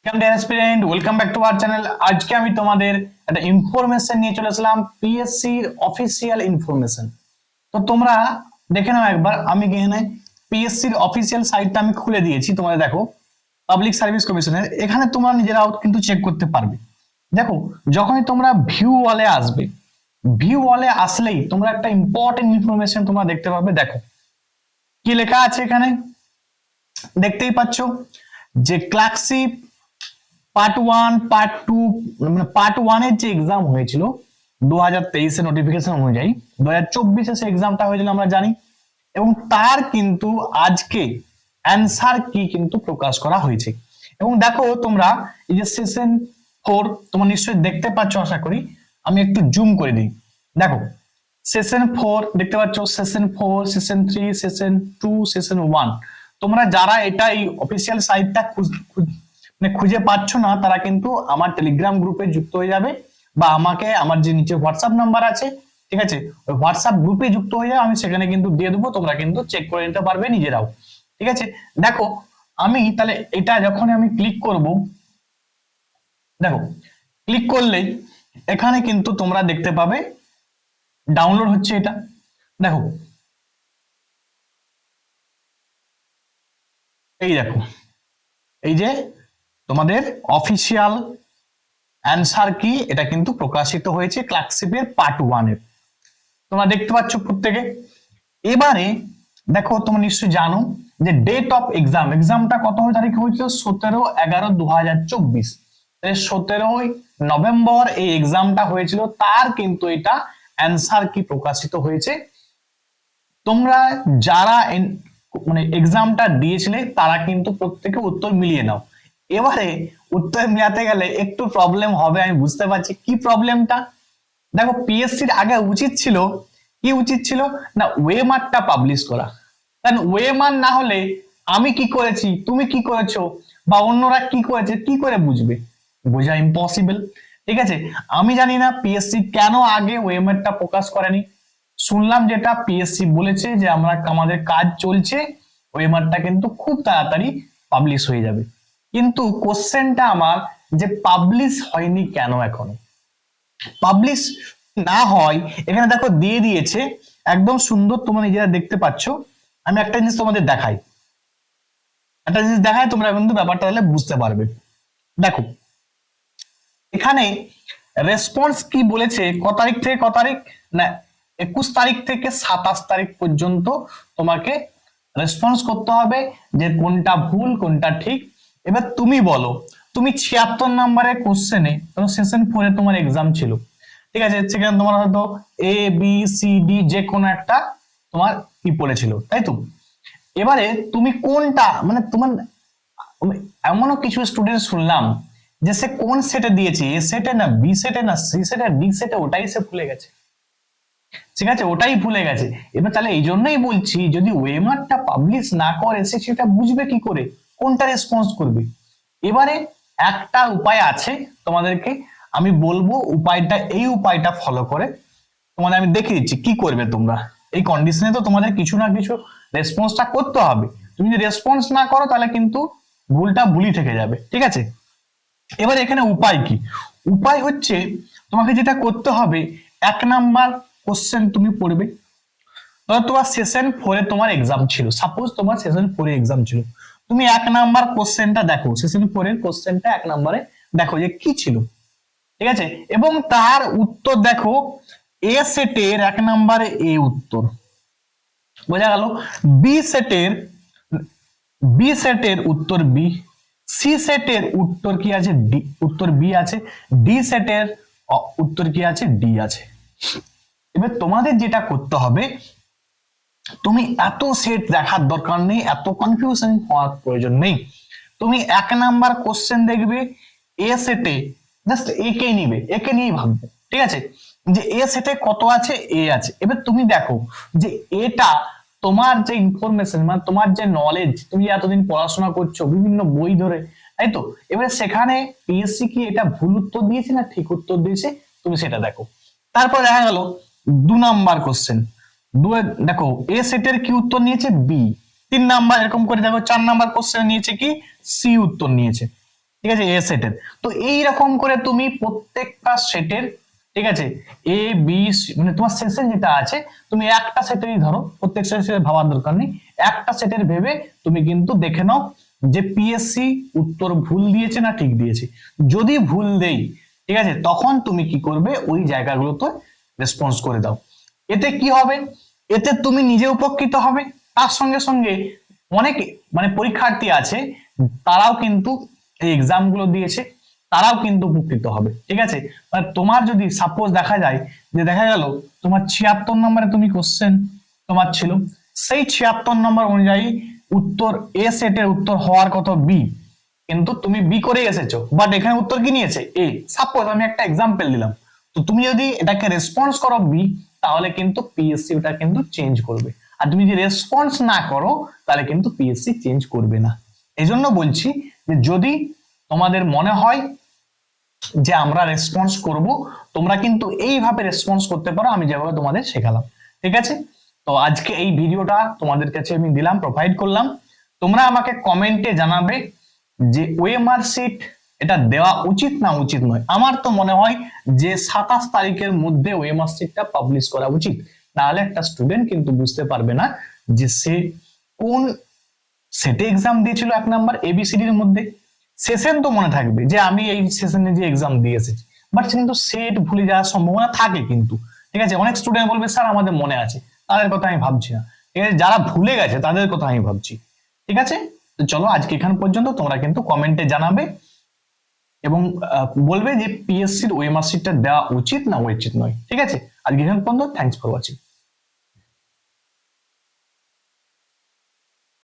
Welcome back to our channel. আজকে আমি তোমাদের একটা ইনফরমেশন নিয়ে চলে আসলাম, পিএসসি এর অফিসিয়াল ইনফরমেশন। তো তোমরা দেখে নাও একবার। আমি এখানে পিএসসি এর অফিসিয়াল সাইটটা আমি খুলে দিয়েছি, তোমাদের দেখো, পাবলিক সার্ভিস কমিশনের। এখানে তোমরা নিজেরাও কিন্তু চেক করতে পারবে। দেখো, যখনই তোমরা ভিউ ওয়ালে আসবে, ভিউ ওয়ালে আসলেই তোমরা একটা ইম্পর্টেন্ট ইনফরমেশন তোমরা দেখতে পাবে। দেখো কি লেখা আছে এখানে, দেখতেই পাচ্ছ যে ক্লার্কশিপ পার্ট 1 পার্ট 2, মানে পার্ট 1 এর যে এক্সাম হয়েছিল 2023 এর নোটিফিকেশন অনুযায়ী 2024 এ সেই এক্সামটা হয়েছিল আমরা জানি, এবং তার কিন্তু আজকে অ্যানসার কি কিন্তু প্রকাশ করা হয়েছে। এবং দেখো তোমরা এই যে সেশন 4 তোমরা নিশ্চয়ই দেখতে পাচ্ছ, আশা করি। আমি একটু জুম করে দিই। দেখো সেশন 4 দেখতে পাচ্ছ, সেশন 4, সেশন 3, সেশন 2, সেশন 1। তোমরা যারা এটা এই অফিসিয়াল সাইটটা মানে খুঁজে পাচ্ছ না, তারা কিন্তু আমার টেলিগ্রাম গ্রুপে যুক্ত হয়ে যাবে, বা আমাকে আমার যে নিচে হোয়াটসঅ্যাপ নাম্বার আছে, ঠিক আছে, ওই হোয়াটসঅ্যাপ গ্রুপে যুক্ত হয়ে যাও। আমি সেখানে কিন্তু দিয়ে দেবো, তোমরা কিন্তু চেক করে নিতে পারবে নিজেরাও। ঠিক আছে, দেখো আমি তাহলে এটা যখন আমি ক্লিক করব, দেখো ক্লিক করলেই এখানে কিন্তু তোমরা দেখতে পাবে ডাউনলোড হচ্ছে এটা। দেখো এই দেখো, এই যে তোমাদের অফিসিয়াল অ্যান্সার কি এটা কিন্তু প্রকাশিত হয়েছে ক্লার্কশিপের পার্ট 1 এর। তোমরা দেখতে পাচ্ছ প্রত্যেকে। এবারে দেখো, তোমরা নিশ্চয়ই জানো যে ডেট অফ এক্সামটা কত তারিখে হয়েছিল, 17/11/2024। 17ই নভেম্বর এই এক্সামটা হয়েছিল, তার কিন্তু এটা অ্যান্সার কি প্রকাশিত হয়েছে। তোমরা যারা মানে এক্সামটা দিয়েছিলে তারা কিন্তু প্রত্যেকে উত্তর মিলিয়ে নাও। এবারে উত্তর মিলাতে গেলে একটু প্রবলেম হবে, আমি বুঝতে পারছি। কি প্রবলেমটা? দেখো পিএসসির আগে উচিত ছিল, কি উচিত ছিল না, ওয়েমারটা পাবলিশ করা। কারণ ওয়েমার না হলে আমি কি করেছি, তুমি কি করেছো, বা অন্যরা কি করেছে, কি করে বুঝবে? বোঝা ইম্পসিবল। ঠিক আছে, আমি জানি না পিএসসি কেন আগে ওয়েমারটা প্রকাশ করেনি। শুনলাম যেটা পিএসসি বলেছে যে আমাদের কাজ চলছে, ওয়েমারটা কিন্তু খুব তাড়াতাড়ি পাবলিশ হয়ে যাবে। কিন্তু কোশ্চেনটা আমার যে পাবলিশ হয়নি কেন এখনো? পাবলিশ না হয়, এখানে দেখো দিয়ে দিয়েছে একদম সুন্দর, তোমরা নিজেরা দেখতে পাচ্ছ। আমি একটা জিনিস তোমাদের দেখাই, তোমরা কিন্তু ব্যাপারটা তাহলে বুঝতে পারবে। দেখো এখানে রেসপন্স কি বলেছে, ক তারিখ থেকে ক তারিখ না, 21 তারিখ থেকে 27 তারিখ পর্যন্ত তোমাকে রেসপন্স করতে হবে যে কোনটা ভুল কোনটা ঠিক। এবার তুমি বলো, তুমি 76 নম্বরের কোশ্চেনে, সেশন 4 এ তোমার এক্সাম ছিল, ঠিক আছে, সেখানে তোমার হয়তো এ বি সি ডি যে কোনো একটা তোমার কি পড়েছিল, তাই তো? এবারে তুমি কোনটা, মানে তোমার এমনও কিছু স্টুডেন্ট শুনলাম যে সে কোন সেটে দিয়েছে, এ সেটে না বি সেটে না সি সেটে ডি সেটে, ওটাই সে ভুলে গেছে। ঠিক আছে, ওটাই ভুলে গেছে। এবার তাহলে এই জন্যই বলছি, যদি ওয়েমারটা পাবলিশ না করে সে সেটা বুঝবে কি করে, কোনটা রেসপন্স করবে? এবারে একটা উপায় আছে তোমাদেরকে আমি বলবো, উপায়টা এই উপায়টা ফলো করে তোমাদের আমি দেখিয়ে দিচ্ছি কি করবে তোমরা। এই কন্ডিশনে তো তোমাদের কিছু না কিছু রেসপন্সটা করতে হবে। তুমি যদি রেসপন্স না করো তাহলে কিন্তু ভুলটা ভুলই থেকে যাবে। ঠিক আছে, এবার এখানে উপায় কি? উপায় হচ্ছে তোমাকে যেটা করতে হবে, 1 নাম্বার কোশ্চেন তুমি পড়বে। ধরো তোমার সেশন 4 এ তোমার এক্সাম ছিল, সাপোজ তোমার সেশন 4 এ এক্সাম ছিল, তুমি 1 নাম্বার কোশ্চেনটা দেখো, সেশন 4 এর কোশ্চেনটা 1 নম্বরে দেখো যে কি ছিল। ঠিক আছে, এবং তার উত্তর দেখো, এ সেটের 1 নম্বরে এ উত্তর, বোঝা গেল। বি সেটের বি সেটের উত্তর বি, সি সেটের উত্তর কি আছে, ডি উত্তর বি আছে, ডি সেটের উত্তর কি আছে, ডি আছে। এবার তোমাদের যেটা করতে হবে, তুমি এত সেট দেখার দরকার নেই, এত কনফিউশন হওয়ার প্রয়োজন নেই। তুমি 1 নাম্বার কোশ্চেন দেখবে, এ সেটে জাস্ট একে নিবে, একে নিয়ে ভাববে। ঠিক আছে, যে এ সেটে কত আছে, এ আছে। এবার তুমি দেখো যে এটা তোমার যে ইনফরমেশন, মানে তোমার যে নলেজ, তুমি এতদিন পড়াশোনা করছো বিভিন্ন বই ধরে, তাই তো? এবারে সেখানে পিএসসি কি এটা ভুল উত্তর দিয়েছে না ঠিক উত্তর দিয়েছে, তুমি সেটা দেখো। তারপর দেখা গেল 2 নাম্বার কোশ্চেন, দেখো এ সেটের কি উত্তর নিয়েছে, বি। 3 নাম্বার, এরকম করে দেখো 4 নাম্বার কোশ্চেন নিয়েছে কি, সি উত্তর নিয়েছে। ঠিক আছে, এ সেটের। তো এই রকম করে তুমি প্রত্যেকটা সেটের, ঠিক আছে, এ বি মানে তোমার সেশন যেটা আছে তুমি একটা সেটেরই ধরো, প্রত্যেক সেটের ভাবার দরকার নেই, একটা সেটের ভেবে তুমি কিন্তু দেখে নাও যে পিএসসি উত্তর ভুল দিয়েছে না ঠিক দিয়েছে। যদি ভুল দেই, ঠিক আছে, তখন তুমি কি করবে, ওই জায়গাগুলোতে রেসপন্স করে দাও। এতে কি হবে, এতে তুমি নিজে উপকৃত হবে, তার সঙ্গে সঙ্গে অনেক মানে পরীক্ষার্থী আছে তারাও কিন্তু এই এক্সাম গুলো দিয়েছে, তারাও কিন্তু উপকৃত হবে। ঠিক আছে, মানে তোমার যদি সাপোজ দেখা যায় যে দেখা গেল তোমার 76 নম্বরে তুমি কোশ্চেন তোমার ছিল, সেই 76 নম্বর অনুযায়ী উত্তর এ সেটের উত্তর হওয়ার কথা বি, কিন্তু তুমি বি করে এসেছো, বাট এখানে উত্তর কি নিয়েছে এ। সাপোজ আমি একটা এক্সাম্পল দিলাম। তো তুমি যদি এটাকে রেসপন্স করো বি, তাহলে কিন্তু পিএসসি ওটা কিন্তু চেঞ্জ করবে। আর তুমি যদি রেসপন্স না করো তাহলে কিন্তু পিএসসি চেঞ্জ করবে না। এই জন্য বলছি যে যদি তোমাদের মনে হয় যে আমরা রেসপন্স করব, তোমরা কিন্তু এইভাবে রেসপন্স করতে পারো আমি যেভাবে তোমাদের শেখালাম। ঠিক আছে, তো আজকে এই ভিডিওটা তোমাদের কাছে আমি দিলাম, প্রোভাইড করলাম। তোমরা আমাকে কমেন্টে জানাবে যে ওএমআর শিট এটা দেওয়া উচিত না উচিত নয়। আমার তো মনে হয় যে 27 তারিখের মধ্যে ওএমআর শিটটা পাবলিশ করা উচিত, নাহলে একটা স্টুডেন্ট কিন্তু বুঝতে পারবে না যে সে কোন সেটে এক্সাম দিয়েছিল, এক নাম্বার এবিসিডির মধ্যে। সেশন তো মনে থাকবে যে আমি এই সেশনে যে এক্সাম দিয়ে এসেছি, বাট কিন্তু সেট ভুলে যাওয়ার সম্ভাবনা থাকে কিন্তু। ঠিক আছে, অনেক স্টুডেন্ট বলবে স্যার আমাদের মনে আছে, তাদের কথা আমি ভাবছি না। ঠিক আছে, যারা ভুলে গেছে তাদের কথা আমি ভাবছি। ঠিক আছে, তো চলো আজকে এখান পর্যন্ত। তোমরা কিন্তু কমেন্টে জানাবে এবং বলবে যে পিএসসির ওএমআর শিটটা দেওয়া উচিত না উচিত নয়। ঠিক আছে, আজকে এখান পর্যন্ত। Thanks for watching.